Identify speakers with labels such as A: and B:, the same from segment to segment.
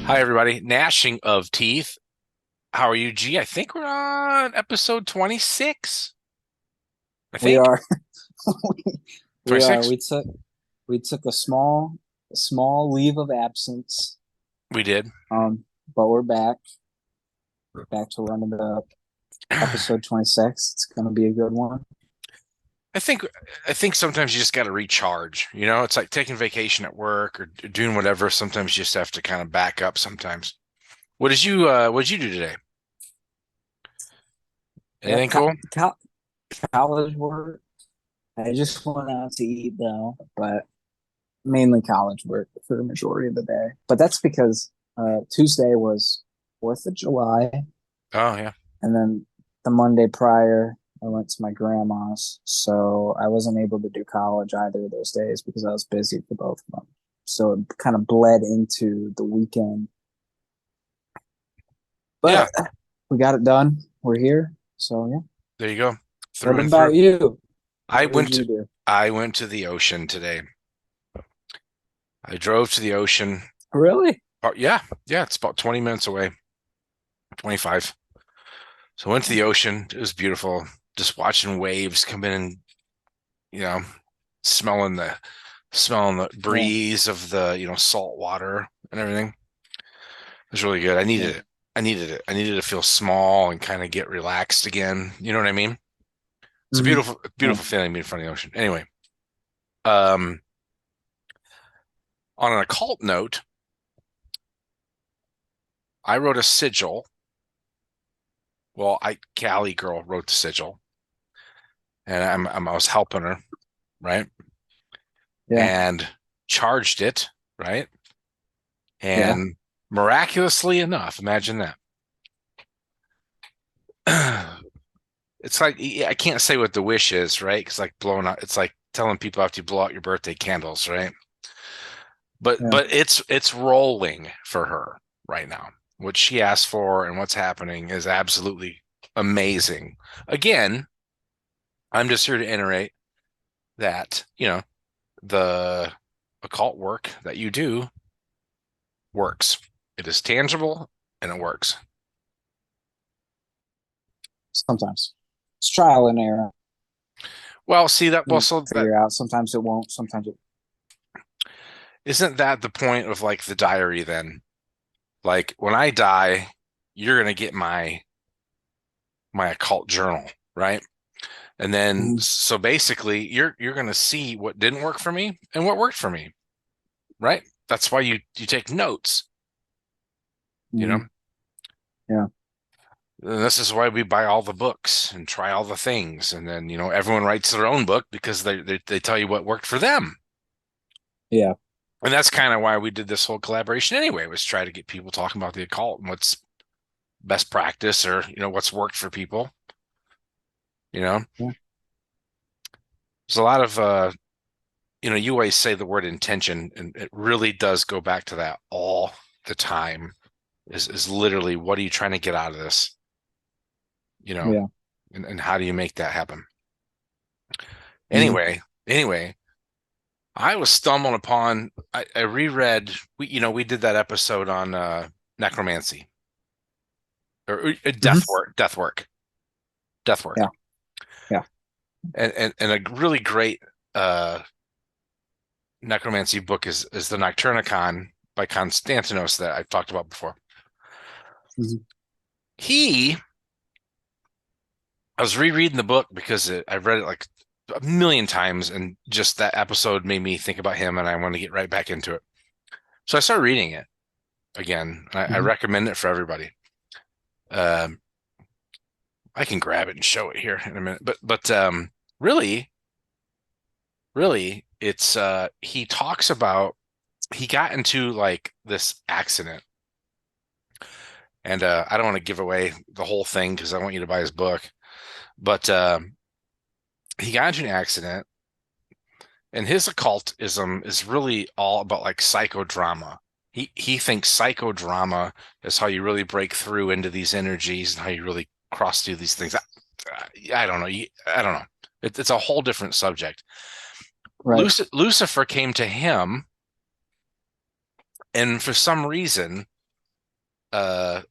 A: Hi, everybody. Gnashing of teeth. How are you, G? I think we're on episode 26. I
B: We
A: think
B: are, we are.
A: 26.
B: We took a small leave of absence.
A: We did.
B: But we're back. We're back to running the episode 26. It's gonna be a good one.
A: I think I think sometimes you just got to recharge. It's like taking vacation at work or doing whatever. Sometimes you just have to kind of back up sometimes. What did you do today?
B: Yeah,
A: Anything cool?
B: college work. I just went out to eat though, but mainly college work for the majority of the day. But that's because Tuesday was 4th of July,
A: Oh yeah.
B: and then the Monday prior, I went to my grandma's, so I wasn't able to do college either of those days because I was busy for both of them. So it kind of bled into the weekend,
A: Yeah.
B: but we got it done. We're here. So yeah.
A: There you go.
B: What
A: Through and through.
B: about you?
A: I
B: What did
A: went
B: you
A: to
B: do?
A: I went to the ocean today. I drove to the ocean.
B: Really?
A: Oh, yeah. Yeah, it's about 20 minutes away. 25. So I went to the ocean. It was beautiful. Just watching waves come in and, you know, smelling the smelling the
B: Yeah.
A: breeze of the, salt water and everything. It was really good. I
B: Yeah.
A: needed it. I needed it. I needed to feel small and kind of get relaxed again. You know what I mean? It's a
B: Hmm.
A: beautiful,
B: Yeah.
A: beautiful feeling being in front of the ocean. Anyway, um, on an occult note, I wrote a sigil. Well, Callie girl wrote the sigil, and I was helping her, right?
B: Yeah.
A: And charged it, right?
B: Yeah.
A: And miraculously enough, imagine that. It's like I can't say what the wish is, right? Because like blowing out, it's like telling people after you blow out your birthday candles, right? But
B: Yeah.
A: but it's rolling for her right now. What she asked for and what's happening is absolutely amazing. Again, I'm just here to iterate that, the occult work that you do works. It is tangible and it works.
B: Sometimes it's trial and error.
A: Well, see that well,
B: You
A: so that
B: figure out. Sometimes it won't. Sometimes it.
A: isn't that the point of like the diary then? Like when I die, you're gonna get my occult journal, right? And then
B: Mhm.
A: so basically you're gonna see what didn't work for me and what worked for me, right? That's why you take notes, you know?
B: Mhm. Yeah.
A: And this is why we buy all the books and try all the things. And then, everyone writes their own book because they tell you what worked for them.
B: Yeah.
A: And that's kind of why we did this whole collaboration anyway, was try to get people talking about the occult and what's best practice or, what's worked for people, you know?
B: Yeah.
A: There's a lot of you always say the word intention, and it really does go back to that all the time. Is literally what are you trying to get out of this? You know,
B: Yeah.
A: and how do you make that happen?
B: Mhm.
A: Anyway, I was stumbling upon I reread we did that episode on necromancy or
B: Mhm.
A: death work,
B: Yeah. Yeah.
A: and a really great uh necromancy book is the Nocturnicon by Constantinos that I've talked about before.
B: Mhm.
A: He I was rereading the book because I've read it like a million times, and just that episode made me think about him, and I want to get right back into it. So I started reading it again. I
B: Mhm.
A: recommend it for everybody. Um, I can grab it and show it here in a minute, but really, really, it's he talks about he got into like this accident, and I don't want to give away the whole thing because I want you to buy his book, but he got into an accident. And his occultism is really all about like psychodrama. He thinks psychodrama is how you really break through into these energies and how you really cross through these things. I don't know. I don't know. It's a whole different subject.
B: Right.
A: Lucifer came to him, and for some reason, uh,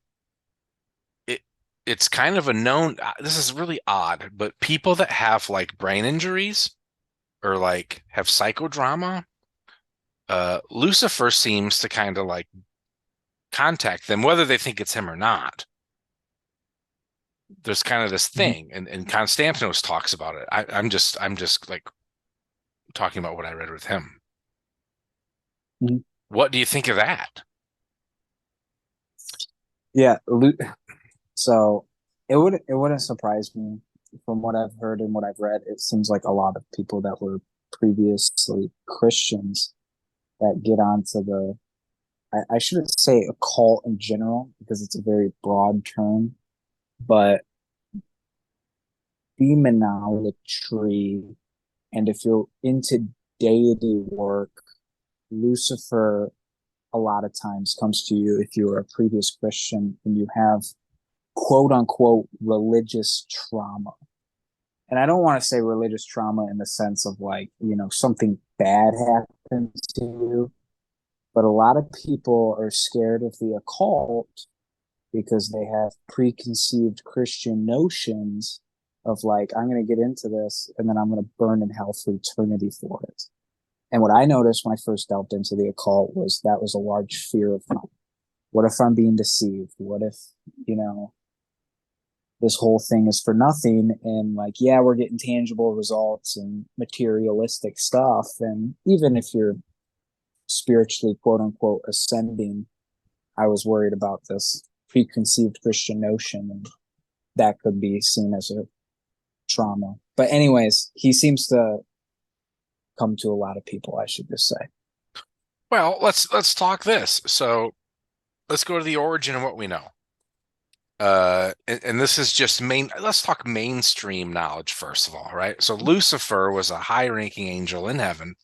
A: it it's kind of a known. This is really odd, but people that have like brain injuries or like have psychodrama, Lucifer seems to kind of like contact them, whether they think it's him or not. There's kind of this
B: Mhm.
A: thing, and Constantinos talks about it. I'm just like talking about what I read with him.
B: Mhm.
A: What do you think of that?
B: Yeah, so it wouldn't surprise me from what I've heard and what I've read. It seems like a lot of people that were previously Christians that get onto I shouldn't say a cult in general because it's a very broad term, but demonology. And if you're into deity work, Lucifer a lot of times comes to you if you're a previous Christian and you have quote unquote religious trauma. And I don't want to say religious trauma in the sense of like, something bad happened to you, but a lot of people are scared of the occult because they have preconceived Christian notions of like, I'm going to get into this and then I'm going to burn in hell for eternity for it. And what I noticed when I first delved into the occult was that was a large fear of mine. What if I'm being deceived? What if, you know, this whole thing is for nothing? And like, yeah, we're getting tangible results and materialistic stuff. And even if you're spiritually, quote unquote, ascending, I was worried about this preconceived Christian notion, and that could be seen as a trauma. But anyways, he seems to come to a lot of people, I should just say.
A: Well, let's talk this. So let's go to the origin of what we know. And this is just let's talk mainstream knowledge first of all, right? So Lucifer was a high-ranking angel in heaven,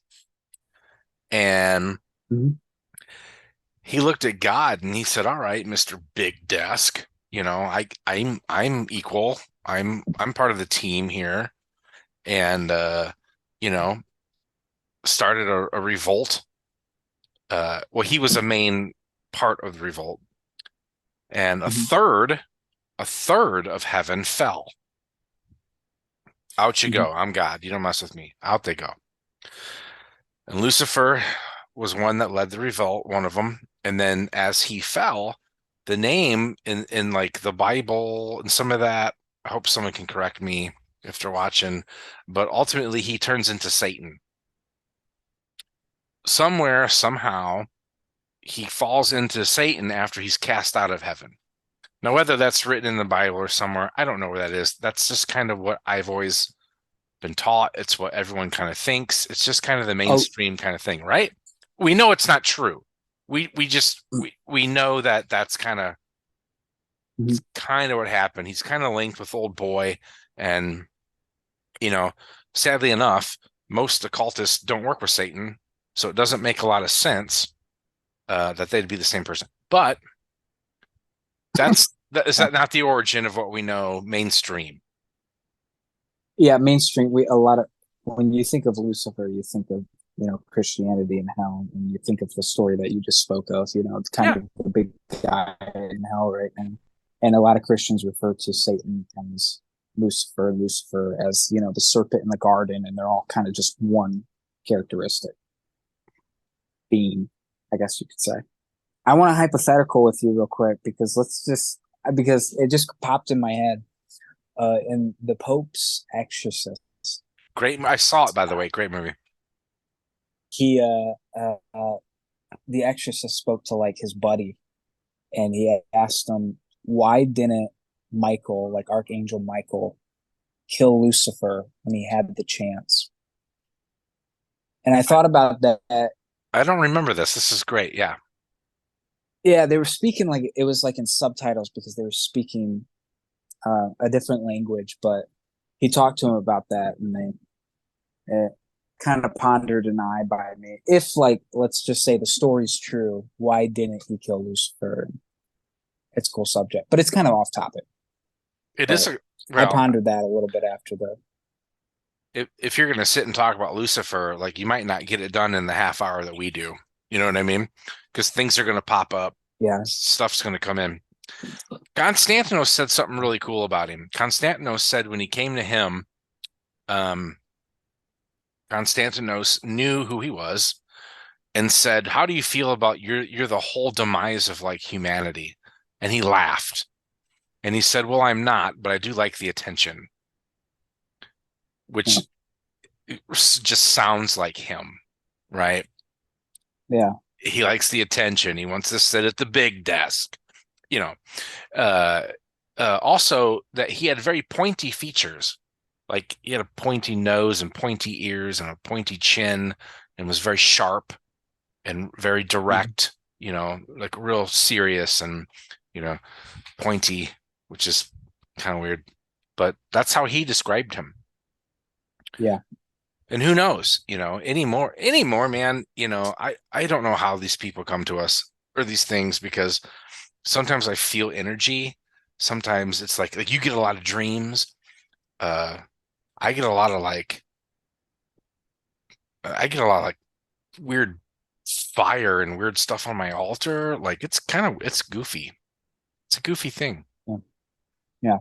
A: and
B: Mm-hmm.
A: he looked at God and he said, "All right, Mr. Big Desk, I'm equal. I'm part of the team here." And you know, started a revolt. Well, he was a main part of the revolt, and
B: Mm-hmm.
A: a third of heaven fell. Out you
B: Mm-hmm.
A: go. I'm God. You don't mess with me. Out they go. And Lucifer was one that led the revolt, one of them. And then as he fell, the name in like the Bible and some of that, I hope someone can correct me if they're watching, but ultimately he turns into Satan. Somewhere, somehow, he falls into Satan after he's cast out of heaven. Now, whether that's written in the Bible or somewhere, I don't know where that is. That's just kind of what I've always been taught. It's what everyone kind of thinks. It's just kind of the
B: Oh,
A: mainstream kind of thing, right? We know it's not true. We just we know that that's
B: mhm.
A: kind of what happened. He's kind of linked with old boy, and you know, sadly enough, most occultists don't work with Satan, so it doesn't make a lot of sense that they'd be the same person. But that is that not the origin of what we know mainstream?
B: Yeah, mainstream. We a lot of when you think of Lucifer, you think of Christianity and hell, and you think of the story that you just spoke of. It's kind
A: Yeah,
B: of the big guy in hell right now, and a lot of Christians refer to Satan as Lucifer, Lucifer as the serpent in the garden, and they're all kind of just one characteristic being, I guess you could say. I want a hypothetical with you real quick because it just popped in my head. In the Pope's Exorcist,
A: great. I saw it by the way. Great movie.
B: he the Exorcist spoke to like his buddy, and he asked him why didn't Michael, like Archangel Michael, kill Lucifer when he had the chance. And I thought about that.
A: I don't remember this. This is great. Yeah.
B: Yeah, they were speaking like it was like in subtitles because they were speaking a different language, but he talked to him about that, and it kind of pondered an eye by me. If, like, let's just say the story's true, why didn't he kill Lucifer? It's a cool subject, but it's kind of off topic.
A: It is
B: But
A: a
B: I
A: well,
B: pondered that a little bit after the.
A: if you're gonna sit and talk about Lucifer, like you might not get it done in the half hour that we do. You know what I mean? Because things are gonna pop up.
B: Yeah.
A: Stuff's going to come in. Constantinos said something really cool about him. Constantinos said when he came to him, um, Constantinos knew who he was and said, "How do you feel about you're the whole demise of like humanity?" And he laughed and he said, "Well, I'm not, but I do like the attention,"
B: Yeah.
A: which just sounds like him, right?
B: Yeah.
A: He likes the attention. He wants to sit at the big desk, you know. Uh, also, that he had very pointy features. Like he had a pointy nose and pointy ears and a pointy chin and was very sharp and very
B: Mhm.
A: direct, like real serious and, you know, pointy, which is kind of weird. But that's how he described him.
B: Yeah.
A: And who knows, anymore, man, I don't know how these people come to us or these things because sometimes I feel energy. Sometimes it's like you get a lot of dreams. Uh, I get a lot of like weird fire and weird stuff on my altar. Like it's goofy. It's a goofy thing
B: Yeah. Yeah.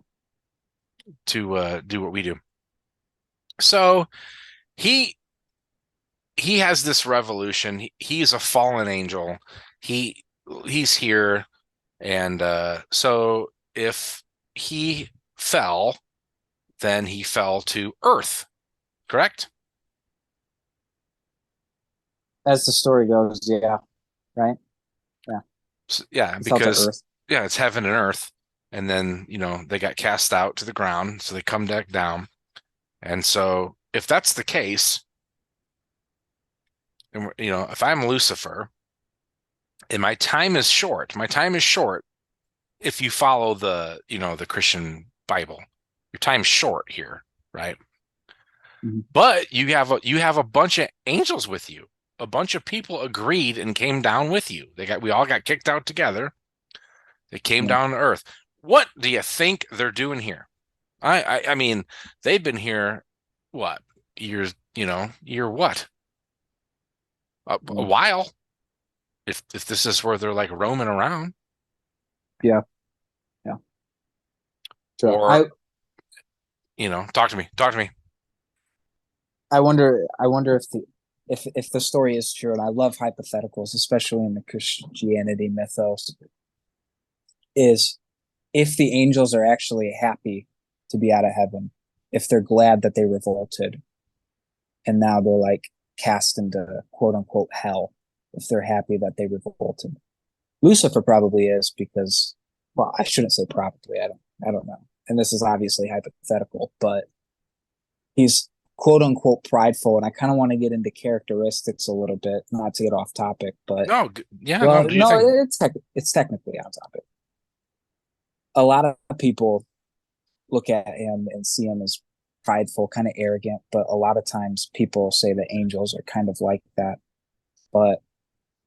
A: to do what we do. So he he has this revolution. He's a fallen angel. He he's here, and so if he fell, then he fell to Earth. Correct?
B: As the story goes, yeah. Right. Yeah.
A: Yeah,
B: He fell to
A: because
B: Earth.
A: yeah, it's heaven and earth, and then they got cast out to the ground, so they come back down. And so if that's the case, and if I'm Lucifer and my time is short if you follow the Christian Bible. Your time's short here, right?
B: Mhm.
A: But you have a bunch of angels with you. A bunch of people agreed and came down with you. We all got kicked out together. They came
B: Yeah.
A: down to Earth. What do you think they're doing here? I mean, they've been here what years? Year what? A
B: Yeah.
A: while. If this is where they're like roaming around,
B: Yeah. Yeah. So
A: or talk to me, talk to me.
B: I wonder if the story is true, and I love hypotheticals, especially in the Christianity mythos, is if the angels are actually happy to be out of heaven, if they're glad that they revolted and now they're like cast into quote unquote hell, if they're happy that they revolted. Lucifer probably is because, well, I shouldn't say probably. I don't know. And this is obviously hypothetical, but he's quote unquote prideful. And I kind of want to get into characteristics a little bit, not to get off topic, but
A: No, yeah, no,
B: well,
A: do you
B: no,
A: think?
B: it's technically on topic. A lot of people look at him and see him as prideful, kind of arrogant, but a lot of times people say that angels are kind of like that. But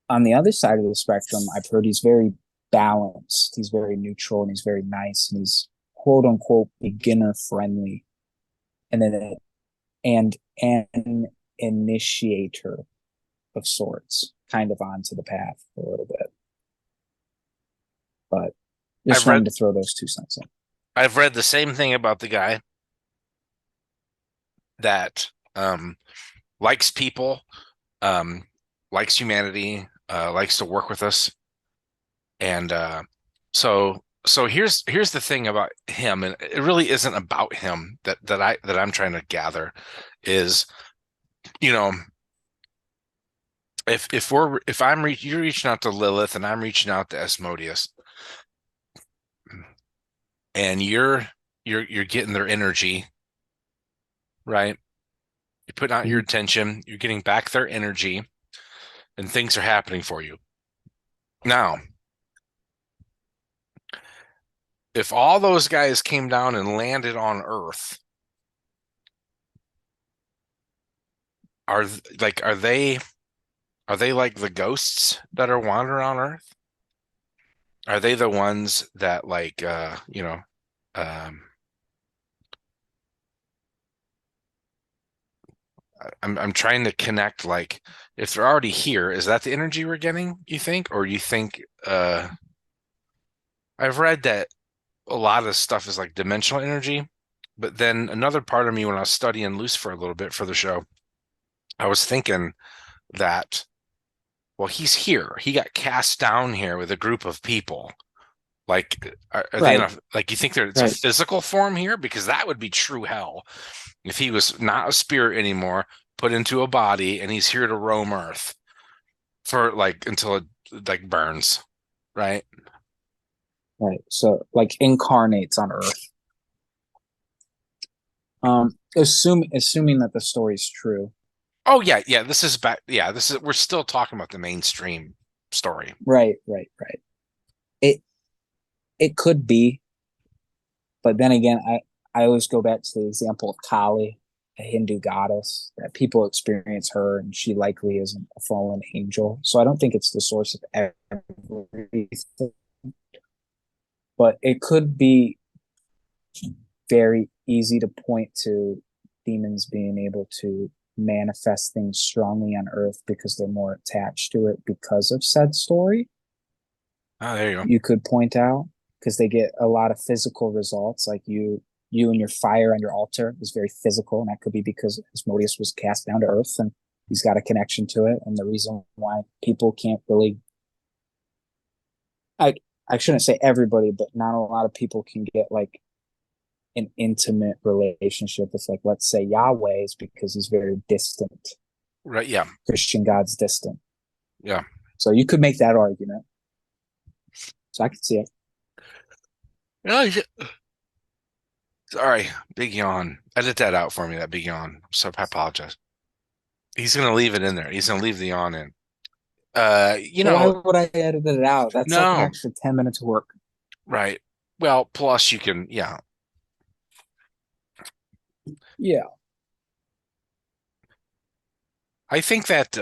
B: on the other side of the spectrum, I've heard he's very balanced, he's very neutral, and he's very nice, and he's quote unquote beginner friendly, and then and an initiator of sorts, kind of onto the path a little bit. But just
A: I've
B: wanted
A: read
B: to throw those 2 cents in.
A: I've read the same thing about the guy that likes people, um, likes humanity, likes to work with us, and so here's the thing about him, and it really isn't about him that I'm trying to gather is you know if you're reaching out to Lilith and I'm reaching out to Asmodeus, and you're getting their energy, right? You're putting out your
B: Mhm.
A: attention, you're getting back their energy, and things are happening for you. Now, if all those guys came down and landed on Earth, are are they like the ghosts that are wandering on Earth? Are they the ones that um I'm trying to connect, like, if they're already here, is that the energy we're getting, you think? Or you think I've read that a lot of stuff is like dimensional energy, but then another part of me when I was studying Lucifer a little bit for the show, I was thinking that, well, he's here. He got cast down here with a group of people. Like, are they in
B: Right,
A: a, like, you think it's a
B: right,
A: physical form here? Because that would be true hell if he was not a spirit anymore, put into a body, and he's here to roam Earth for like until it like burns, right?
B: right. So like incarnates on Earth. Assuming that the story is true.
A: Oh yeah, yeah. This is back. Yeah, this is. We're still talking about the mainstream story.
B: Right, right, right. It it could be, but then again, I always go back to the example of Kali, a Hindu goddess, that people experience her, and she likely isn't a fallen angel. So I don't think it's the source of everything, but it could be very easy to point to demons being able to manifest things strongly on Earth because they're more attached to it because of said story.
A: Oh, there you go.
B: You could point out because they get a lot of physical results, like you and your fire on your altar is very physical, and that could be because Asmodeus was cast down to Earth and he's got a connection to it. And the reason why people can't really, I I shouldn't say everybody, but not a lot of people can get like an intimate relationship with, like, let's say Yahweh, is because he's very distant.
A: Right. Yeah.
B: Christian God's distant.
A: Yeah.
B: So you could make that argument. So I could see it.
A: Yeah. Sorry, big yawn. Edit that out for me. That big yawn. So I apologize. He's gonna leave it in there. He's gonna leave the yawn in. You
B: But why
A: know,
B: would I edit it out? That's like an
A: no,
B: extra 10 minutes of work.
A: right. Well, plus you can, yeah.
B: Yeah.
A: I think that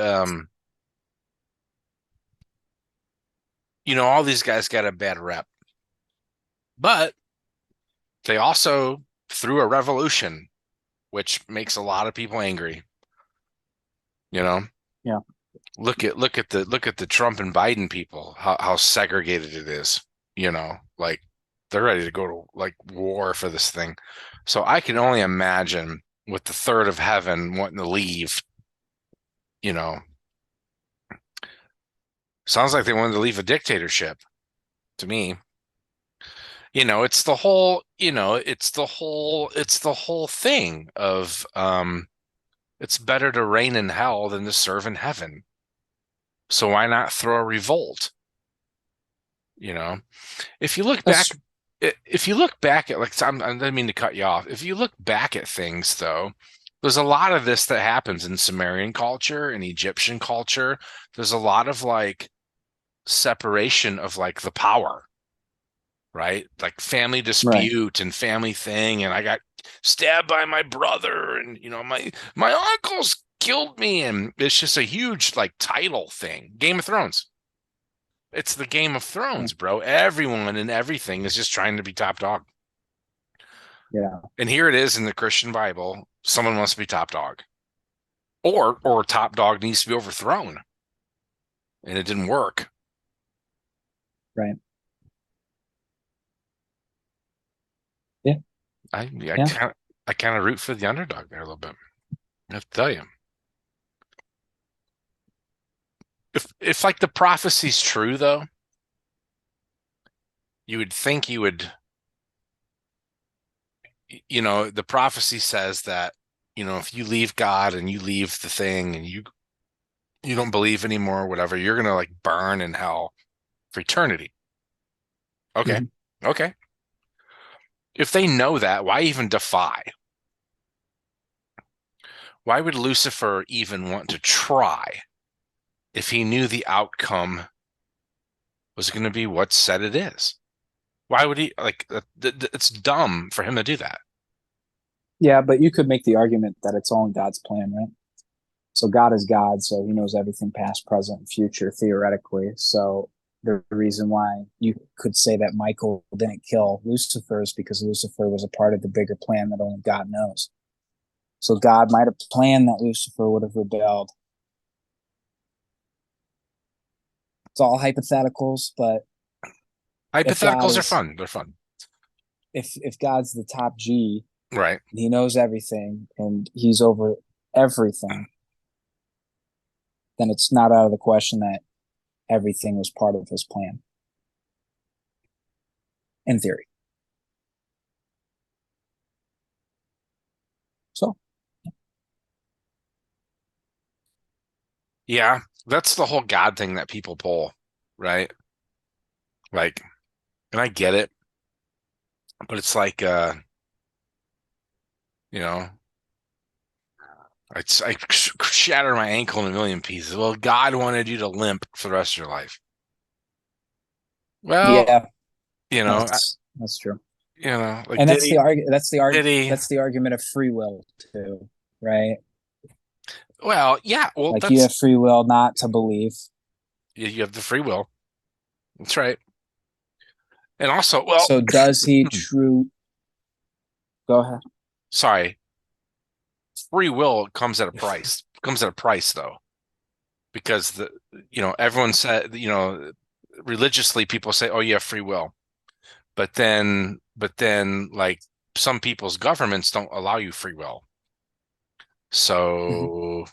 A: all these guys got a bad rep, but they also threw a revolution, which makes a lot of people angry. You know,
B: Yeah.
A: look at the Trump and Biden people, how segregated it is. Like they're ready to go to like war for this thing. So I can only imagine with the third of heaven wanting to leave, you know, sounds like they wanted to leave a dictatorship to me. It's the whole thing of it's better to reign in hell than to serve in heaven. So why not throw a revolt? You know, if you look back,
B: That's
A: if you look back at like I didn't mean to cut you off. If you look back at things, though, there's a lot of this that happens in Sumerian culture and Egyptian culture. There's a lot of like separation of like the power, right? Like family
B: right.
A: dispute and family thing, and I got stabbed by my brother, and my uncles killed me, and it's just a huge like title thing. Game of Thrones. It's the Game of
B: Yeah.
A: Thrones, bro. Everyone and everything is just trying to be top dog.
B: Yeah.
A: And here it is in the Christian Bible. Someone wants to be top dog. Or top dog needs to be overthrown. And it didn't work.
B: Right. Yeah.
A: I
B: Yeah.
A: kind of root for the underdog there a little bit. I have to tell you. If like the prophecy's true though, you would think you would, the prophecy says that, if you leave God and you leave the thing and you don't believe anymore, whatever, you're gonna like burn in hell for eternity. Okay.
B: Mm-hmm.
A: Okay. If they know that, why even defy? Why would Lucifer even want to try if he knew the outcome was going to be what said it is? Why would he like it's dumb for him to do that.
B: Yeah, but you could make the argument that it's all in God's plan, right? So God is God, so he knows everything past, present, and future, theoretically. So the reason why you could say that Michael didn't kill Lucifer is because Lucifer was a part of the bigger plan that only God knows. So God might have planned that Lucifer would have rebelled. It's all hypotheticals, but if God
A: Hypotheticals are
B: is
A: fun. They're fun.
B: if God's the top G
A: Right.
B: and he knows everything and he's over everything, then it's not out of the question that everything was part of his plan. In theory. So
A: Yeah. That's the whole God thing that people pull, right? Like, and I get it, but it's like, you know, I shatter my ankle in a million pieces. Well, God wanted you to limp for the rest of your life. Well,
B: yeah,
A: you know,
B: that's true.
A: like
B: And
A: did he? Did he?
B: that's the argument of free will too, right?
A: Well, yeah. Well,
B: Like you
A: that's
B: have free will not to believe.
A: you have the free will. That's right. And also, well,
B: So does he true go ahead.
A: sorry, free will comes at a price. Comes at a price though, because everyone said, religiously people say, oh, you have free will, but then like some people's governments don't allow you free will.
B: Mhm.
A: So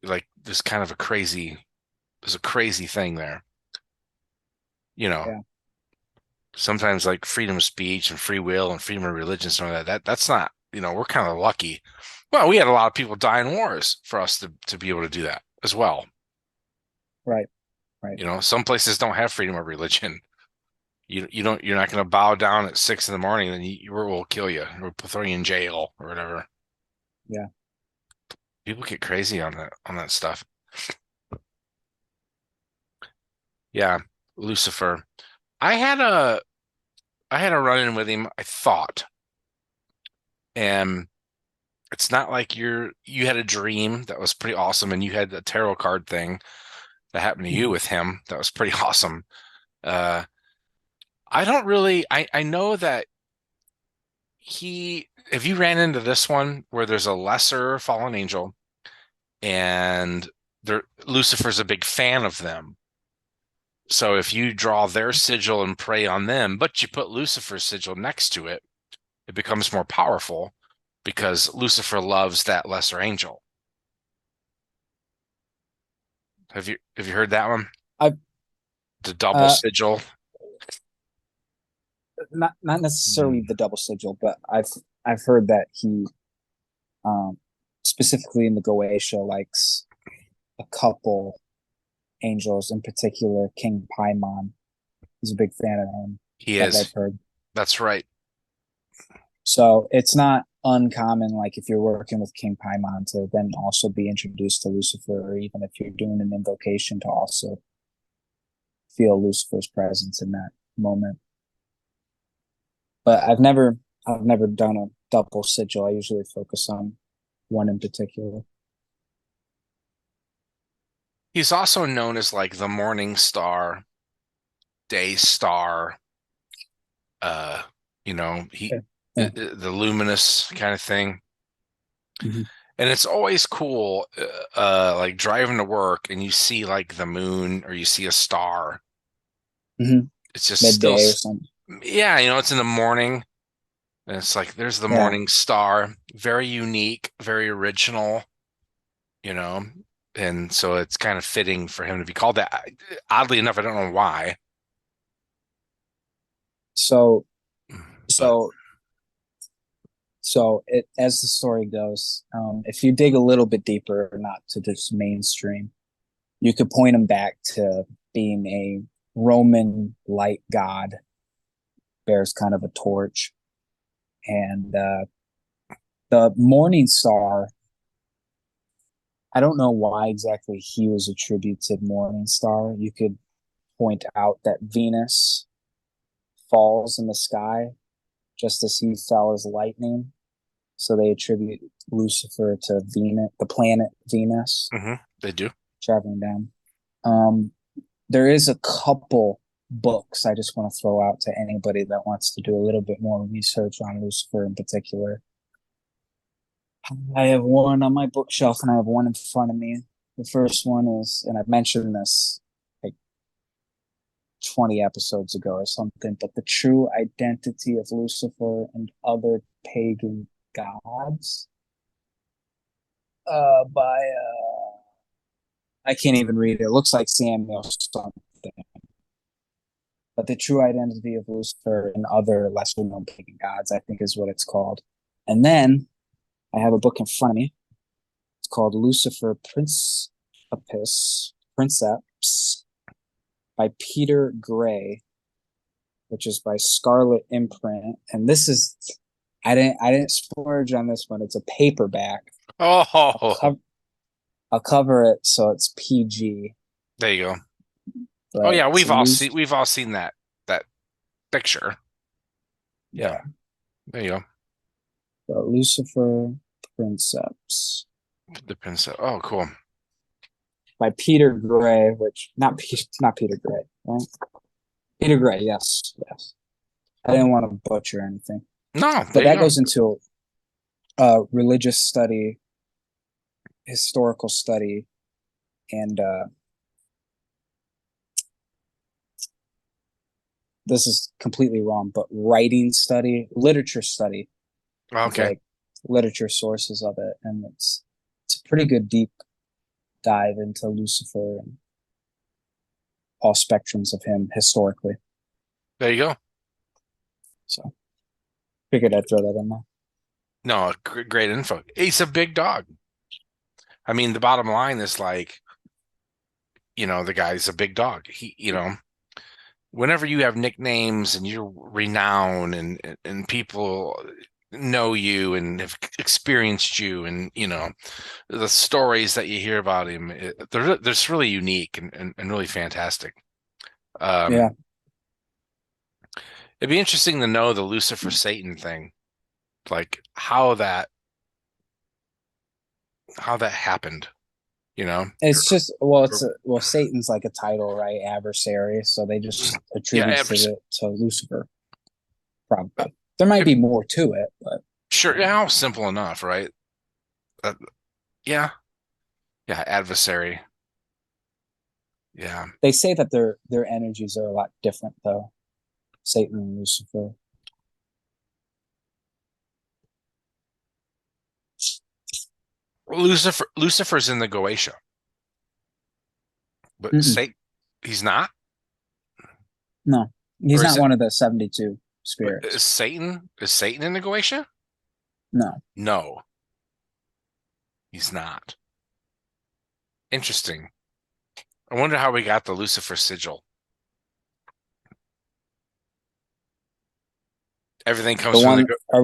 A: like there's a crazy thing there. You know,
B: Yeah.
A: sometimes like freedom of speech and free will and freedom of religion, some of that's not, we're kind of lucky. Well, we had a lot of people die in wars for us to be able to do that as well.
B: Right. Right.
A: Some places don't have freedom of religion. You're not going to bow down at 6 in the morning, then we'll kill you. We'll throw you in jail or whatever.
B: Yeah.
A: People get crazy on that stuff. Yeah, Lucifer. I had a I had a run-in with him, I thought. And it's not like you had a dream that was pretty awesome and you had the tarot card thing that happened to you
B: Mhm.
A: with him that was pretty awesome. Uh I don't really I know that if you ran into this one where there's a lesser fallen angel and Lucifer's a big fan of them. So if you draw their sigil and pray on them, but you put Lucifer's sigil next to it, it becomes more powerful because Lucifer loves that lesser angel. Have you heard that one?
B: I've
A: The double
B: uh
A: sigil.
B: not necessarily
A: Mm.
B: the double sigil, but I've heard that he um specifically in the Goetia likes a couple angels, in particular King Paimon. He's a big fan of him
A: He
B: that I've
A: is.
B: heard.
A: That's right.
B: So it's not uncommon, like if you're working with King Paimon, to then also be introduced to Lucifer, or even if you're doing an invocation to also feel Lucifer's presence in that moment. But I've never done a double sigil. I usually focus on one in particular.
A: He's also known as like the morning star, day star, uh, he
B: Yeah. Yeah.
A: the luminous kind of thing.
B: Mm-hmm.
A: And it's always cool, like driving to work and you see like the moon or you see a star.
B: Mm-hmm.
A: It's just still,
B: Midday or something.
A: yeah, it's in the morning and it's like there's the
B: Yeah.
A: morning star, very unique, very original, you know, and so it's kind of fitting for him to be called that. Oddly enough, I don't know why,
B: So
A: but
B: so as the story goes, if you dig a little bit deeper, not to just mainstream, you could point him back to being a Roman light god, bears kind of a torch, and the morning star. I don't know why exactly he was attributed morning star. You could point out that Venus falls in the sky just as he fell as lightning. So they attribute Lucifer to Venus, the planet Venus,
A: they do.
B: traveling down. Um, there is a couple books I just want to throw out to anybody that wants to do a little bit more research on Lucifer in particular. I have one on my bookshelf and I have one in front of me. The first one is, and I've mentioned this like 20 episodes ago or something, but the true identity of Lucifer and other pagan gods. By I can't even read it. It looks like Samuel something. But the true identity of Lucifer and other lesser known pagan gods, I think, is what it's called. And then I have a book in front of me. It's called Lucifer Princeps by Peter Gray, which is by Scarlet Imprint. And this is I didn't splurge on this one. It's a paperback. I'll,
A: Oh,
B: co- I'll cover it so it's PG.
A: there you go. Oh
B: But
A: yeah,
B: it's
A: we've all seen that picture. Yeah,
B: yeah,
A: there you go.
B: but Lucifer Princeps
A: The pencil. Oh, cool.
B: by Peter Gray, which not Peter Gray, right? Peter Gray, yes. I didn't want to butcher anything,
A: No,
B: but
A: there you
B: that
A: go.
B: goes into religious study, historical study, and this is completely wrong, but writing study, literature study, with
A: Okay,
B: like literature sources of it, and it's a pretty good deep dive into Lucifer and all spectrums of him historically.
A: there you go.
B: So figured I'd throw that in there.
A: No, great info. He's a big dog. I mean, the bottom line is like, the guy's a big dog. Whenever you have nicknames and you're renowned and people know you and have experienced you and the stories that you hear about him, they're just really unique and really fantastic.
B: Yeah,
A: Um, it'd be interesting to know the Lucifer Satan thing, like how that happened, you know?
B: it's just well, Satan's like a title, right? Adversary, so they just
A: Yeah,
B: attributed it to Lucifer. Probably there might
A: it-
B: be more to it, but
A: sure, yeah, simple enough, right? Uh, yeah, yeah, adversary. Yeah.
B: they say that their energies are a lot different, though. Satan and Lucifer.
A: Lucifer's in the Goetia, but
B: Mm-mm.
A: Satan, he's not,
B: No, he's
A: or is
B: not
A: it?
B: one of the 72
A: Is
B: spirits.
A: Satan in the Goetia?
B: No,
A: No, he's not. Interesting. I wonder how we got the Lucifer sigil. Everything
B: the
A: comes from the
B: one
A: go
B: are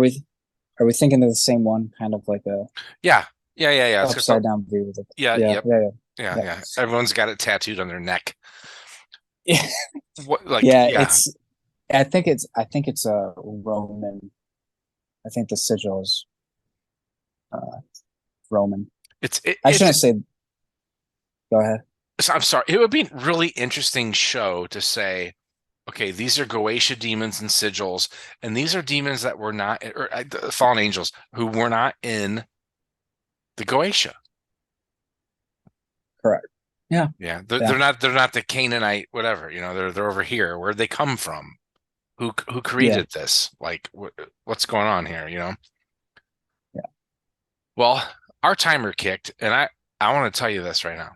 B: we thinking of the same one? Kind of like a
A: Yeah, yeah. It's got the
B: upside down view with it.
A: yeah,
B: Yeah,
A: yep,
B: yeah,
A: yeah,
B: yeah,
A: yeah. Everyone's got it tattooed on their neck.
B: yeah.
A: What, like,
B: Yeah,
A: yeah,
B: I think it's a Roman. I think the sigil is uh, Roman.
A: it's it,
B: I
A: it's.
B: shouldn't say. Go ahead.
A: I'm sorry. It would be a really interesting show to say, okay, these are Goetia demons and sigils, and these are demons that were not, or fallen angels who were not in the Goetia.
B: Correct. Yeah,
A: Yeah, they're,
B: yeah,
A: they're not they're not the Canaanite whatever. They're over here. Where'd they come from? Who
B: yeah,
A: created this? Like, what's going on here?
B: yeah.
A: Well, our timer kicked, and I want to tell you this right now.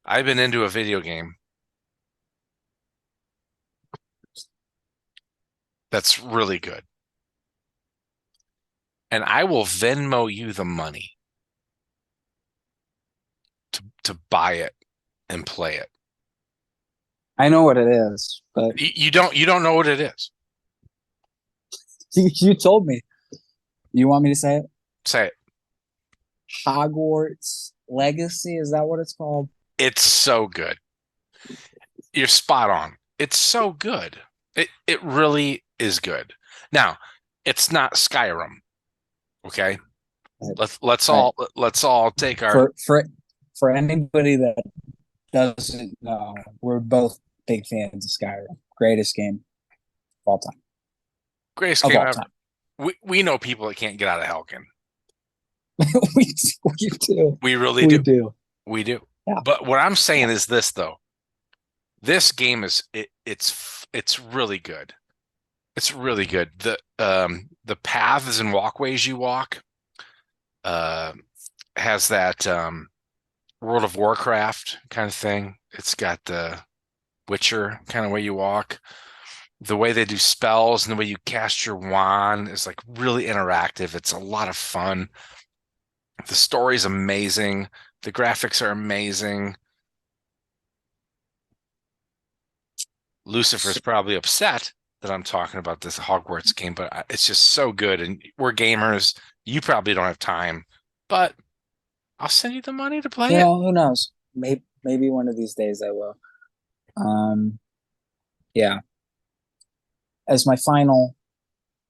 A: I've been into a video game that's really good, and I will Venmo you the money to buy it and play it.
B: I know what it is, but
A: You don't know what it is.
B: you told me. You want me to say it?
A: Say it.
B: Hogwarts Legacy, is that what it's called?
A: It's so good. You're spot on. It's so good. It really is good. Now, it's not Skyrim, okay?
B: Right.
A: Let's all take our
B: For anybody that doesn't know, we're both big fans of Skyrim. Greatest game of all time.
A: greatest
B: Of
A: game
B: all
A: ever.
B: time.
A: we know people that can't get out of Helkin.
B: We do.
A: We really
B: We
A: do.
B: do.
A: We do.
B: Yeah.
A: But what I'm
B: Yeah.
A: saying is this though. This game it's really good. It's really good. The paths and walkways you walk uh has that World of Warcraft kind of thing. It's got the Witcher kind of way you walk. The way they do spells and the way you cast your wand is like really interactive. It's a lot of fun. The story's amazing. The graphics are amazing. Lucifer's probably upset that I'm talking about this Hogwarts game, but it's just so good. And we're gamers. You probably don't have time, but I'll send you the money to play it.
B: Who knows? Maybe one of these days I will. Um, yeah. As my final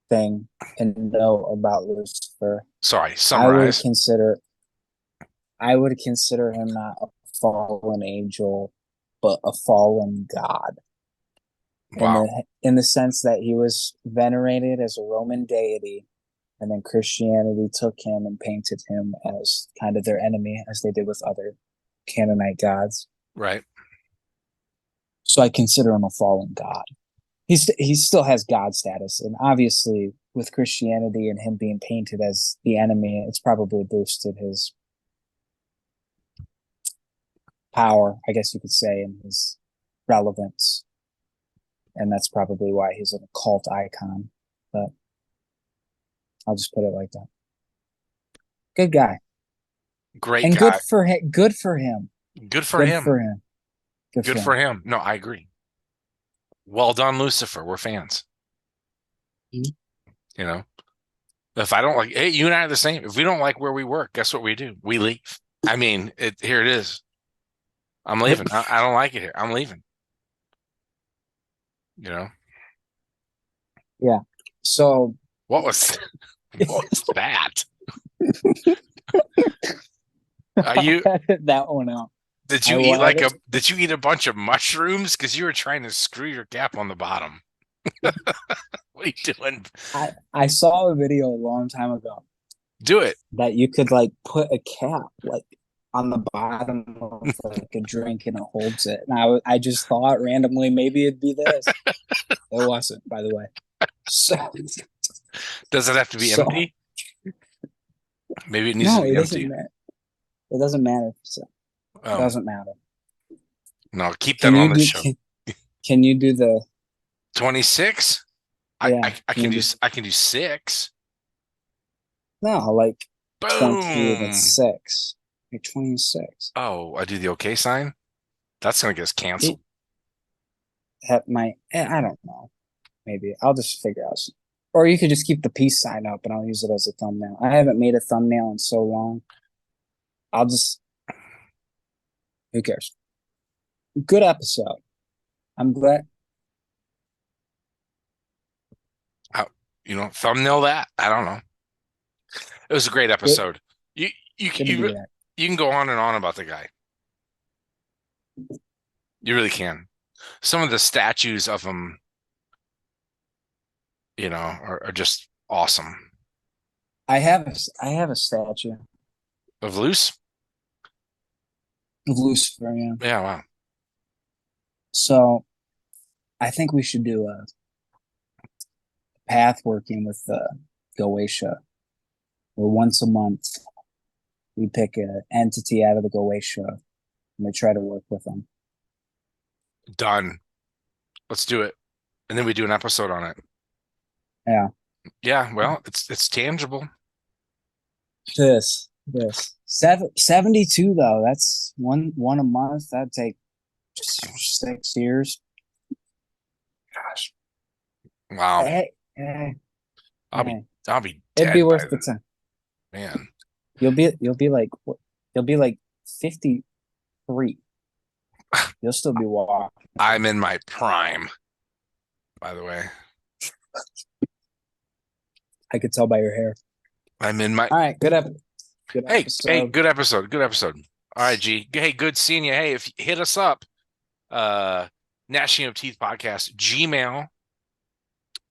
B: thing and note about Lucifer,
A: Sorry,
B: I would
A: summarize.
B: consider I would consider him not a fallen angel, but a fallen god.
A: Wow.
B: In the sense that he was venerated as a Roman deity, and then Christianity took him and painted him as kind of their enemy, as they did with other Canaanite gods.
A: Right.
B: So I consider him a fallen god. He still has God status, and obviously with Christianity and him being painted as the enemy, it's probably boosted his power, I guess you could say, and his relevance. And that's probably why he's an occult icon. But I'll just put it like that. Good guy.
A: Great
B: And
A: guy.
B: good for him.
A: Good for
B: Good
A: him.
B: for him. Good
A: Good
B: for
A: for
B: him.
A: him. No, I agree. Well done, Lucifer. We're fans.
B: Mhm.
A: You know, if I don't like, hey, you and I are the same. If we don't like where we work, guess what we do? We leave. I mean, here it is. I'm
B: Yep.
A: leaving. I don't like it here. I'm leaving. You know,
B: Yeah. So
A: what was what was that? Are
B: I'll
A: you
B: edit that one out.
A: did
B: I
A: you
B: will
A: eat like
B: edit.
A: a did you eat a bunch of mushrooms? Because you were trying to screw your cap on the bottom. What are you doing?
B: I saw a video a long time ago
A: Do it.
B: that you could like put a cap like on the bottom of like a drink and it holds it. And I just thought randomly maybe it'd be this. It wasn't, by the way. So
A: Does it have to be
B: so
A: empty? Maybe it needs to
B: no,
A: be empty.
B: it doesn't matter. So it
A: Oh,
B: doesn't matter.
A: no, keep that
B: Can
A: on
B: you
A: the
B: do
A: show.
B: can you do the
A: 26?
B: yeah, can you do
A: I can do 6.
B: no like 20 and
A: Boom.
B: 6. Like 26.
A: Oh, I do the okay sign. That's gonna get us
B: It
A: canceled.
B: have my I don't know. Maybe I'll just figure out. Or you could just keep the peace sign up and I'll use it as a thumbnail. I haven't made a thumbnail in so long. I'll just who cares? Good episode. I'm glad
A: How, thumbnail that. I don't know. It was a great
B: good
A: episode. You you
B: good to be
A: you
B: back.
A: you can go on and on about the guy. You really can. Some of the statues of him, are just awesome.
B: I have a statue
A: Of Luce?
B: of Lucifer, yeah.
A: Yeah, wow.
B: So I think we should do a path working with Goetia, where once a month we pick an entity out of the Goetia and we try to work with them.
A: Done. Let's do it. And then we do an episode on it.
B: Yeah.
A: Yeah, well, it's tangible.
B: This 72 though. That's one a month. That'd take 6 years. Gosh.
A: Wow.
B: Hey, hey,
A: I'll be
B: hey.
A: I'll be
B: It'd be
A: dead by
B: worth the
A: then.
B: time.
A: Man.
B: You'll be like you'll be like 53. You'll still be walking.
A: I'm in my prime, by the way.
B: I could tell by your hair.
A: I'm in my
B: All right, good
A: Hey,
B: episode.
A: good episode. Good episode. All right, G. Hey, good seeing you. Hey, if hit us up, Gnashing of Teeth podcast, Gmail.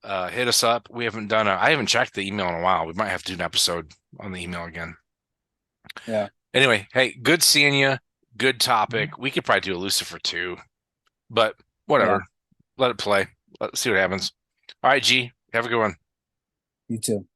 A: hit us up. We haven't done I haven't checked the email in a while. We might have to do an episode on the email again.
B: Yeah.
A: Anyway, hey, good seeing you. Good
B: Mhm.
A: topic. We could probably do a Lucifer too, but
B: Yeah.
A: whatever. Let it play. Let's see what happens. All right, G. Have a good one.
B: You too.